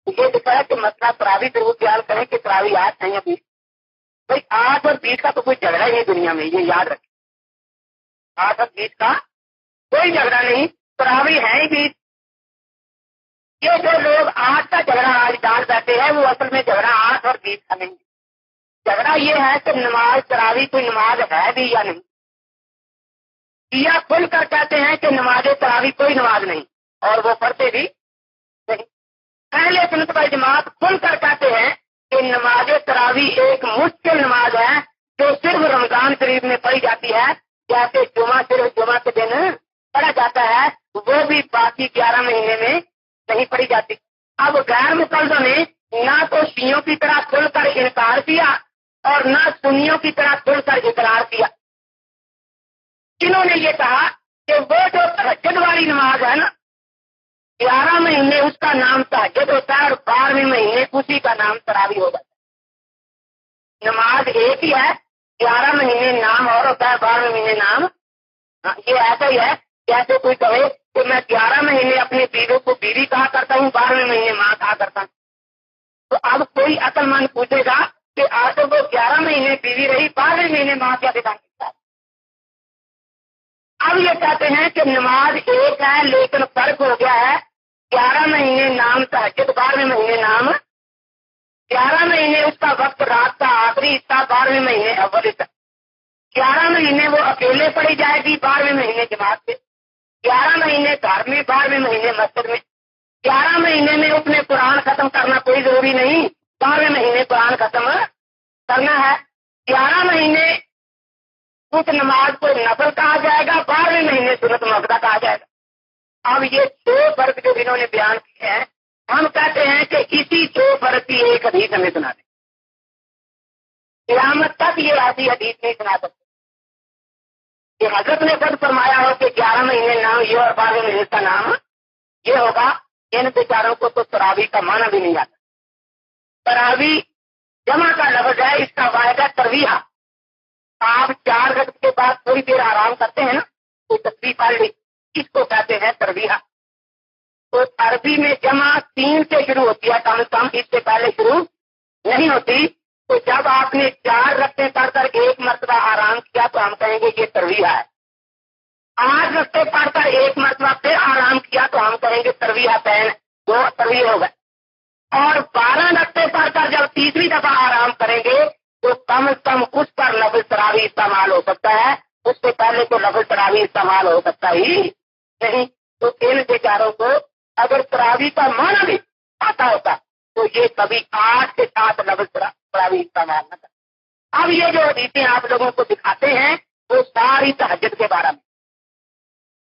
یہ دکھایا کہ مسئلہ تراوی ضرور خیال کریں کہ تراوی 8 ہے یا 20. بھائی 8 اور 20 کا تو کوئی جھگڑا ہی نہیں دنیا میں، یہ یاد رکھیں. 8 اور 20 کا کوئی جھگڑا نہیں، تراوی ہے ہی 20. یہ جو لوگ 8 کا جھگڑا آج ڈال بیٹھے ہیں وہ اصل میں جھگڑا 8 اور 20 کا نہیں. جھگڑا یہ ہے کہ نماز تراوی کوئی نماز ہے بھی یا نہیں. یا کھل کر کہتے ہیں کہ نماز تراوی کوئی نماز نہیں اور وہ پڑھتے بھی نہیں. اہل سنت والجماعت کھل کر کہتے ہیں کہ نماز تراوی ایک مشکل نماز ہے جو صرف رمضان شریف میں پڑھی جاتی ہے، جیسے جمعہ صرف جمعہ کے دن پڑھا جاتا ہے، وہ بھی باقی 11 مہینے میں نہیں پڑھی جاتی. اب غیر مقلدوں نے نہ تو شیعوں کی طرح کھل کر انکار کیا اور نہ سنیوں کی طرح کھل کر اقرار کیا. انہوں نے یہ کہا کہ وہ جو تہجد والی نماز ہے نا، 11 مہینے اس کا نام تہجد ہوتا ہے اور 12ویں مہینے اسی کا نام تراوی ہو جاتا ہے. نماز ایک ہی ہے، 11 مہینے نام اور ہوتا ہے، 12ویں مہینے نام. یہ ایسا ہی ہے جیسے کوئی کہے کہ میں 11 مہینے اپنی بیوی کو بیوی کہا کرتا ہوں، 12ویں مہینے ماں کہا کرتا ہوں. تو اب کوئی عقل مند پوچھے گا کہ آج وہ 11 مہینے بیوی رہی، 12ویں مہینے ماں کیا دکھا سکتا ہے. اب یہ کہتے ہیں کہ نماز ایک ہے لیکن فرق ہو گیا ہے، 11 مہینے نام تہجد، 12ویں مہینے نام. 11 مہینے اس کا وقت رات کا آخری حصہ، 12ویں مہینے اول حصہ. 11 مہینے وہ اکیلے پڑھی جائے گی، 12ویں مہینے جماعت سے. 11 مہینے گھر میں، 12ویں مہینے مسجد میں. 11 مہینے میں اپنے قرآن ختم کرنا کوئی ضروری نہیں، 12ویں مہینے قرآن ختم کرنا ہے. 11 مہینے اس نماز کو نفل کہا جائے گا، 12ویں مہینے سنت مؤکدہ کہا جائے گا. اب یہ 2 فرق جو انہوں نے بیان کیے ہیں، ہم کہتے ہیں کہ اسی 2 فرق کی ایک حدیث ہمیں سنا دیں. قیامت تک یہ ایسی حدیث نہیں سنا سکتے کہ حضرت نے خود فرمایا ہو کہ 11 مہینے نام یہ اور 12ویں مہینے کا نام یہ ہوگا. ان بیچاروں کو تو تراوی کا معنی بھی نہیں آتا. تراوی جمع کا لفظ ہے، اس کا واحدہ ترویہ. آپ 4 رکعت کے بعد تھوڑی دیر آرام کرتے ہیں نا، تو تسبیح پڑھ لی، اس کو کہتے ہیں ترویہ. تو عربی میں جمع 3 سے شروع ہوتی ہے، کم از کم اس سے پہلے شروع نہیں ہوتی. تو جب آپ نے 4 رکعتیں پڑھ کر 1 مرتبہ آرام کیا تو ہم کہیں گے یہ ترویہ ہے. 8 رکعتیں پڑھ کر 1 مرتبہ پھر آرام کیا تو ہم کہیں گے ترویہ بین، 2 ترویہ ہو گئے. اور 12 رکعتیں پڑھ کر جب تیسری دفعہ آرام کریں گے تو کم از کم اس پر لفظ تراوی استعمال ہو سکتا ہے، اس سے پہلے تو لفظ تراوی استعمال ہو سکتا ہی نہیں. تو ان بیچاروں کو اگر تراوی کا معنی بھی آتا ہوتا تو یہ کبھی 8 کے ساتھ لفظ تراوی استعمال نہ کرتا. اب یہ جو حدیثیں آپ لوگوں کو دکھاتے ہیں وہ ساری تہجد کے بارے میں.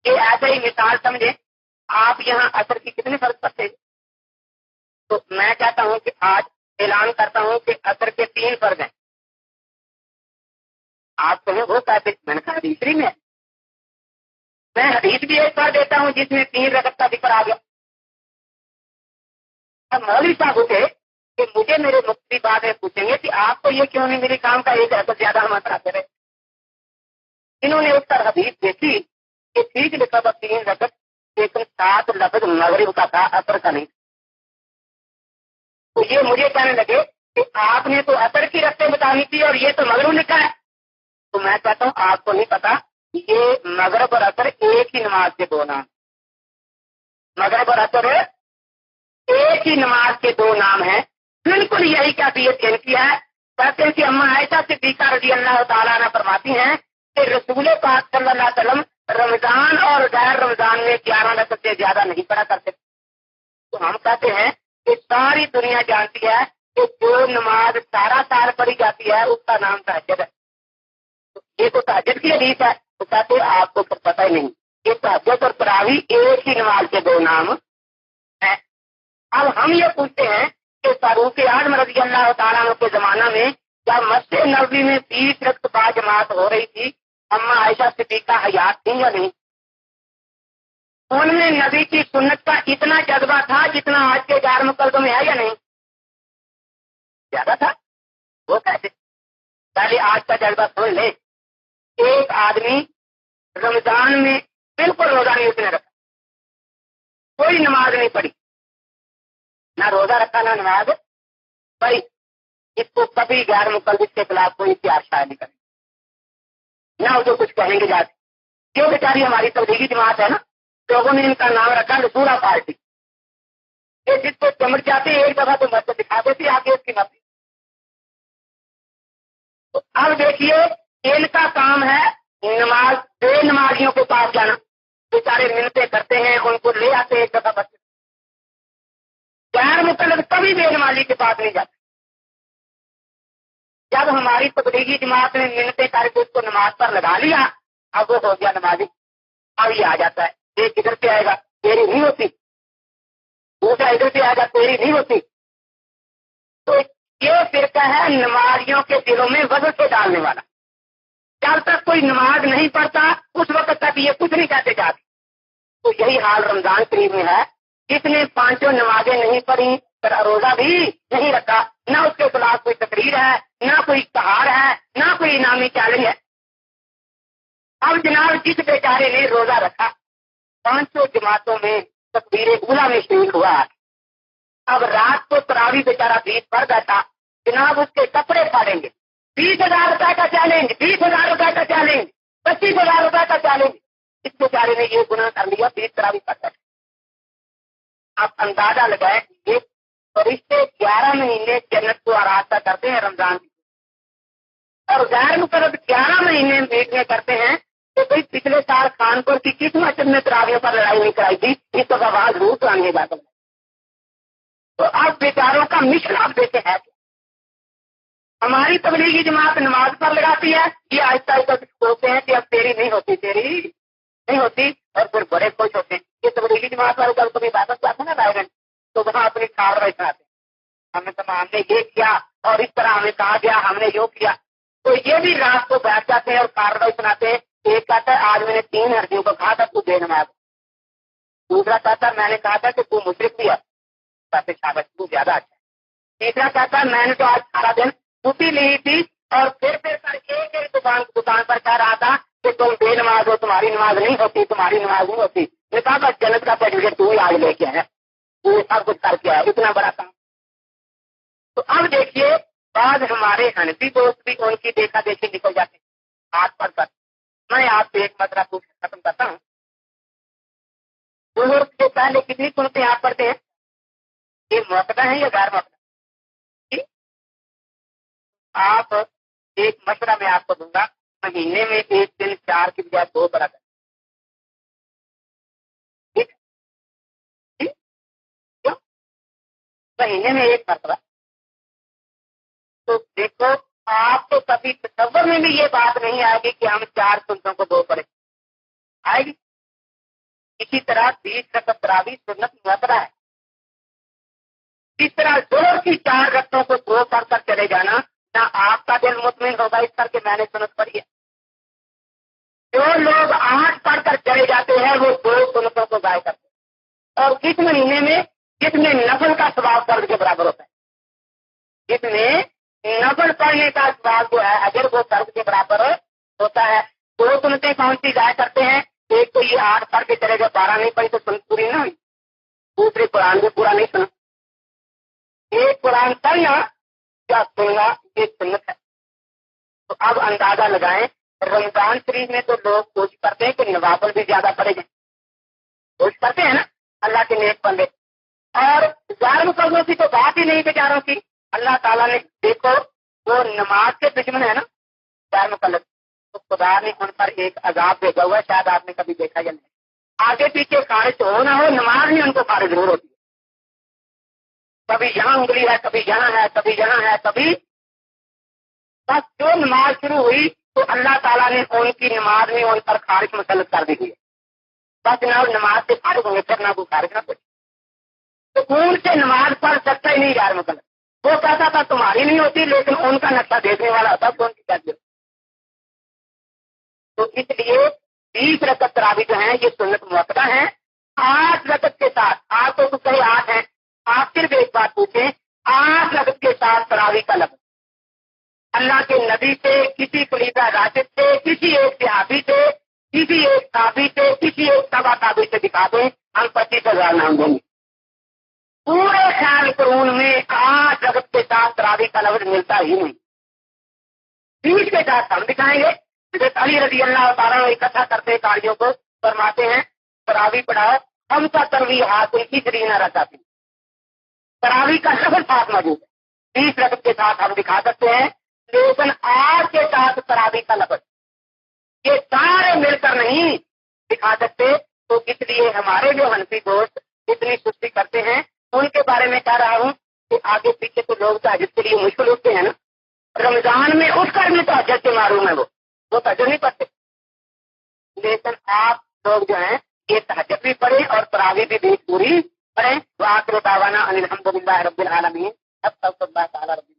یہ ایسے ہی مثال سمجھیں، آپ یہاں عصر کی کتنے فرض پڑھتے ہیں؟ تو میں کہتا ہوں کہ آج اعلان کرتا ہوں کہ عصر کے 3 فرض ہیں. آپ کہیں وہ کہتے میں نے کہا حدیث میں ہے. میں حدیث بھی ایک بار دیتا ہوں جس میں 3 رکعت کا ذکر آ گیا. اب مولوی صاحب اٹھے کہ مجھے میرے مفتی بعد میں پوچھیں گے کہ آپ کو یہ کیوں نہیں میری کام کا 1 رکعت زیادہ ہم اتراتے رہے. انہوں نے اس پر حدیث دیکھی کہ ٹھیک لکھا تھا 3 رکعت، لیکن 7 لفظ مغرب کا تھا، عصر کا نہیں. تو یہ مجھے کہنے لگے کہ آپ نے تو عصر کی رکعتیں بتانی تھی اور یہ تو مغرب لکھا ہے. تو میں کہتا ہوں آپ کو نہیں پتا، یہ مغرب اور عصر ایک ہی نماز کے 2 نام. مغرب اور عصر ایک ہی نماز کے 2 نام ہیں. بالکل یہی کیفیت ان کی ہے. کہتے ہیں کہ اماں عائشہ صدیقہ رضی اللہ تعالیٰ عنہ فرماتی ہیں کہ رسول پاک صلی اللہ علیہ وسلم رمضان اور غیر رمضان میں 11 رکعت سے زیادہ نہیں پڑھا کرتے. تو ہم کہتے ہیں کہ ساری دنیا جانتی ہے کہ جو نماز سارا سال پڑھی جاتی ہے اس کا نام تہجد ہے. یہ تو تہجد کی حدیث ہے. تو کہتے ہیں آپ کو پتہ ہی نہیں، یہ تہجد اور تراوی ایک ہی نماز کے 2 نام ہیں. اب ہم یہ پوچھتے ہیں کہ فاروق اعظم رضی اللہ تعالیٰ عنہ کے زمانہ میں جب مسجد نبوی میں 20 رکعت با جماعت ہو رہی تھی، اماں عائشہ صدیقہ حیات تھی یا نہیں؟ ان میں نبی کی سنت کا اتنا جذبہ تھا جتنا آج کے غیر مقلدوں میں ہے یا نہیں؟ زیادہ تھا. وہ کہتے پہلے آج کا جذبہ سن لے. ایک آدمی رمضان میں بالکل روزہ نہیں اس نے رکھا، کوئی نماز نہیں پڑھی، نہ روزہ رکھا نہ نماز، بھائی اس کو کبھی غیر مقلد کے خلاف کوئی اشتہار شائع نہیں کریں، نہ اسے کچھ کہیں گے جاتے. جو بیچاری ہماری تبلیغی جماعت ہے نا، لوگوں نے ان کا نام رکھا رسولہ پارٹی. یہ جس کو چمٹ جاتے ایک دفعہ تو مسجد دکھا دیتی آگے اس کی مرضی. تو اب دیکھیے ان کا کام ہے نماز بے نمازیوں کے پاس جانا، بیچارے منتیں کرتے ہیں، ان کو لے آتے ایک دفعہ مسجد. غیر مقلد کبھی بے نمازی کے پاس نہیں جاتے. جب ہماری تبلیغی جماعت نے منتیں کر کے اس کو نماز پر لگا لیا، اب وہ ہو گیا نمازی. اب یہ آ جاتا ہے، ایک ادھر سے آئے گا تیری نہیں ہوتی، دوسرا ادھر سے آئے گا تیری نہیں ہوتی. تو یہ فرقہ ہے نمازیوں کے دلوں میں وزن سے ڈالنے والا. جب تک کوئی نماز نہیں پڑھتا اس وقت تک یہ کچھ نہیں کہتے جاتے. تو یہی حال رمضان قریب میں ہے. جس نے 5 نمازیں نہیں پڑھی، روزہ بھی نہیں رکھا، نہ اس کے خلاف کوئی تقریر ہے، نہ کوئی اشتہار ہے، نہ کوئی انعامی چیلنج ہے. اب جناب جس بیچارے نے روزہ رکھا 500 جماعتوں میں تکبیر اولیٰ میں شریک ہوا، اب رات کو تراویح بیچارہ 20 پڑھ بیٹھا، جناب اس کے کپڑے پھاڑیں گے. 20,000 روپے کا چیلنج، 20,000 روپے کا چیلنج، 25,000 روپے کا چیلنج. اس بیچارے نے یہ گناہ کر لیا، 20 تراویح پڑھ بیٹھا. آپ اندازہ لگائیں یہ فرشتے 11 مہینے جنت کو آراستہ کرتے ہیں رمضان کی، اور غیر مقرر 11 مہینے میٹنگیں کرتے ہیں. تو بھائی پچھلے سال خانپور کی کس مسجد میں تراویحوں پر لڑائی نہیں کرائی تھی، اس کو آواز ضرور کرانے جاتا ہے. تو اب بیچاروں کا مشن آپ دیتے ہیں. ہماری تبلیغی جماعت نماز پر لگاتی ہے، یہ آہستہ آہستہ بولتے ہیں کہ اب تیری نہیں ہوتی، تیری نہیں ہوتی، اور پھر بڑے خوش ہوتے ہیں. یہ تبلیغی جماعت والے جب کبھی واپس جاتے ہیں نا رائے گنج، تو وہاں اپنی کارروائی سناتے ہیں، ہم نے یہ کیا اور اس طرح ہمیں کہا گیا، ہم نے یہ کیا. تو یہ بھی رات کو بیٹھ جاتے ہیں اور کارروائی سناتے ہیں. ایک کہتا ہے آج میں نے 3 لڑکیوں کو کہا تھا تو بے نماز. دوسرا کہتا میں نے کہا تھا کہ تو مشرک بھی ہے، شاباش تو زیادہ اچھا. تیسرا کہتا میں نے تو آج سارا دن چھٹی لی تھی اور پھر کر ایک دکان پر کہہ رہا تھا کہ تم بے نماز ہو، تمہاری نماز نہیں ہوتی، تمہاری نماز نہیں ہوتی. میں کہا بس جنت کا سرٹیفکیٹ تو ہی آج لے کے ہے، تو سب کچھ کر کے ہے، اتنا بڑا کام. تو اب دیکھیے بعض ہمارے حنفی دوست بھی ان کی دیکھا دیکھی نکل جاتے ہاتھ پر. میں آپ سے ایک مسئلہ پوچھ ختم کرتا ہوں. بزرگ سے پہلے کتنی سنتے آپ پڑھتے ہیں؟ یہ موقع ہے یا غیر موقع؟ آپ ایک مشورہ میں آپ کو دوں گا، مہینے میں ایک دن 4 کی بجائے 2 پڑھا کریں. ٹھیک ٹھیک کیوں؟ مہینے میں ایک مرتبہ. تو دیکھو آپ کو کبھی تصور میں بھی یہ بات نہیں آئے گی کہ ہم 4 سنتوں کو 2 پڑھیں. آئے گی؟ اسی طرح 20 رکعت تراویح سنت موقع ہے. اس طرح زور کی 4 رکعتوں کو 2 پڑھ کر چلے جانا، نہ آپ کا دل مطمئن ہوگا اس کر کے میں نے سنت پڑھی ہے. جو لوگ 8 پڑھ کر چلے جاتے ہیں وہ 2 سنتوں کو ضائع کرتے ہیں. اور اس مہینے میں جس میں نفل کا ثواب فرض کے برابر ہوتا ہے، جس میں نفل پڑھنے کا ثواب جو ہے اگر وہ فرض کے برابر ہوتا ہے. 2 سنتیں کون سی ضائع کرتے ہیں؟ ایک تو یہ 8 پڑھ کے چلے گئے، 12 نہیں پڑھی تو سنت پوری نہ ہوئی. دوسرے قرآن بھی پورا نہیں سنا. ایک قرآن پڑھنا کیا سننا یہ سنت ہے. تو اب اندازہ لگائیں رمضان شریف میں تو لوگ کوشش کرتے ہیں کہ نوافل بھی زیادہ پڑھے جائیں، کوشش کرتے ہیں نا اللہ کے نیک بندے. اور غیر مسلمانوں کی تو بات ہی نہیں بیچاروں کی. اللہ تعالیٰ نے دیکھو وہ نماز کے دشمن ہے نا غیر مقلد، تو خدا نے ان پر ایک عذاب بھیجا ہوا ہے، شاید آپ نے کبھی دیکھا یا نہیں. آگے پیچھے خارج ہو نہ ہو نماز میں ان کو خارج ضرور ہوتی ہے. کبھی یہاں انگلی ہے، کبھی یہاں ہے، کبھی یہاں ہے، کبھی بس جو نماز شروع ہوئی تو اللہ تعالیٰ نے ان کی نماز میں ان پر خارج مسلط کر دی ہے. بس نہ نماز سے فارغ ہوں گے پھر نہ کوئی خارج نہ کچھ. تو خون سے نماز پڑھ سکتا ہی نہیں غیر مقلد. وہ کہتا تھا تمہاری نہیں ہوتی، لیکن ان کا نقشہ دیکھنے والا ہوتا تو ان کی کیا. تو اس لیے 20 رکعت تراویح جو ہیں یہ سنت موقع ہیں. 8 رکعت کے ساتھ آپ تو کئی 8 ہیں، آپ صرف ایک بات پوچھیں 8 رکعت کے ساتھ تراویح کا لفظ اللہ کے نبی سے، کسی خلیفہ راشد سے، کسی ایک صحابی سے، کسی ایک تابعی سے، کسی ایک تبع تابعی سے دکھا دیں، ہم 25,000 نام دیں گے. پورے خیال قرون میں آج جگت کے ساتھ تراویح کا لفظ ملتا ہی نہیں. بیچ کے ساتھ ہم دکھائیں گے. حضرت علی رضی اللہ تعالیٰ اکٹھا کرتے کاریوں کو فرماتے ہیں تراویح پڑھاؤ ہم کا ترویح حاصل کھچڑی نہ رچاتی. تراویح کا لفظ ساتھ موجود ہے. 20 رکعت کے ساتھ ہم دکھا سکتے ہیں لیکن آج کے ساتھ تراویح کا لفظ یہ سارے مل کر نہیں دکھا سکتے. تو اس لیے ہمارے جو حنفی دوست اتنی سستی کرتے ہیں ان کے بارے میں کہہ رہا ہوں کہ آگے پیچھے تو لوگ تہجد کے لیے مشکل ہوتے ہیں نا. رمضان میں اٹھ کر بھی تہجد سے معروم ہے وہ تہجد نہیں پڑھتے. لیکن آپ لوگ جو ہیں یہ تہجد بھی پڑھیں اور تراویح بھی پوری پڑھیں. وآخر دعوانا ان الحمد للہ رب العالمین. اب تک اللہ تعالیٰ رب